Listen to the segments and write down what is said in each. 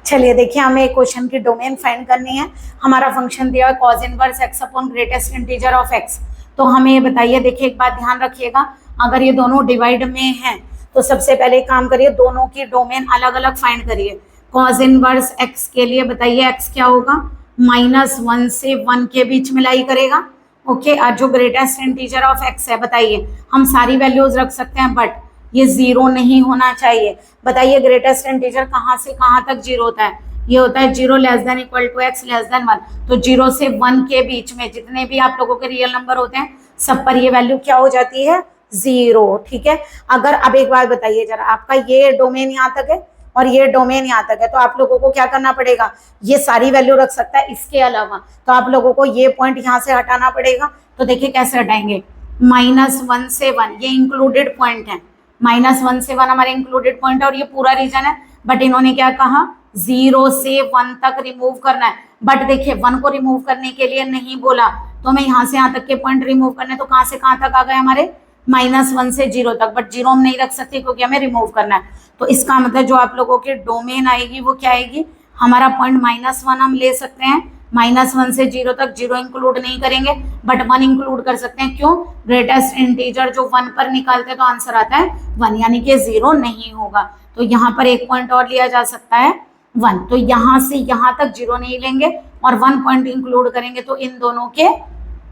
चलिए देखिए, हमें एक क्वेश्चन की डोमेन फाइंड करनी है। हमारा फंक्शन दिया है cause inverse x upon greatest integer of x. तो हमें ये बताइए, देखिए एक बात ध्यान रखिएगा, अगर ये दोनों डिवाइड में हैं तो सबसे पहले एक काम करिए, दोनों की डोमेन अलग अलग फाइंड करिए। कॉज इनवर्स एक्स के लिए बताइए एक्स क्या होगा, -1 से 1 के बीच में लाई करेगा। ओके, और जो ग्रेटेस्ट इंटीजर ऑफ एक्स है बताइए, हम सारी वैल्यूज रख सकते हैं बट ये जीरो नहीं होना चाहिए। बताइए ग्रेटेस्ट इंटीजर कहाँ से कहाँ तक जीरो होता है, ये होता है 0 less than equal to x less than 1। तो 0 से 1 के बीच में जितने भी आप लोगों के रियल नंबर होते हैं सब पर ये वैल्यू क्या हो जाती है, 0। ठीक है, अगर अब एक बात बताइए जरा, आपका ये डोमेन यहाँ तक है और ये डोमेन यहाँ तक है, तो आप लोगों को क्या करना पड़ेगा, ये सारी वैल्यू रख सकता है इसके अलावा, तो आप लोगों को ये पॉइंट यहाँ से हटाना पड़ेगा। तो देखिए कैसे हटाएंगे, -1 से 1 ये इंक्लूडेड पॉइंट है, -1 से 1 हमारे इंक्लूडेड पॉइंट है और ये पूरा रीजन है। बट इन्होंने क्या कहा, 0 से 1 तक रिमूव करना है। बट देखिए 1 को रिमूव करने के लिए नहीं बोला, तो हमें यहाँ से यहाँ तक के पॉइंट रिमूव करने, तो कहाँ से कहाँ तक आ गए हमारे, -1 से 0 तक। बट 0 हम नहीं रख सकते क्योंकि हमें रिमूव करना है। तो इसका मतलब जो आप लोगों की डोमेन आएगी वो क्या आएगी, हमारा पॉइंट -1 हम ले सकते हैं, -1 से 0 तक 0 इंक्लूड नहीं करेंगे बट 1 इंक्लूड कर सकते हैं। क्यों, ग्रेटेस्ट इंटीजर जो 1 पर निकालते हैं तो आंसर आता है 1, यानी कि 0 नहीं होगा। तो यहाँ पर एक पॉइंट और लिया जा सकता है 1। तो यहाँ से यहाँ तक 0 नहीं लेंगे और 1 पॉइंट इंक्लूड करेंगे, तो इन दोनों के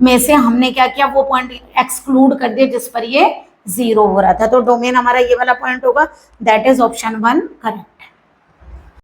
में से हमने क्या किया, वो पॉइंट एक्सक्लूड कर दिए जिस पर ये 0 हो रहा था। तो डोमेन हमारा ये वाला पॉइंट होगा, दैट इज ऑप्शन 1 करेक्ट।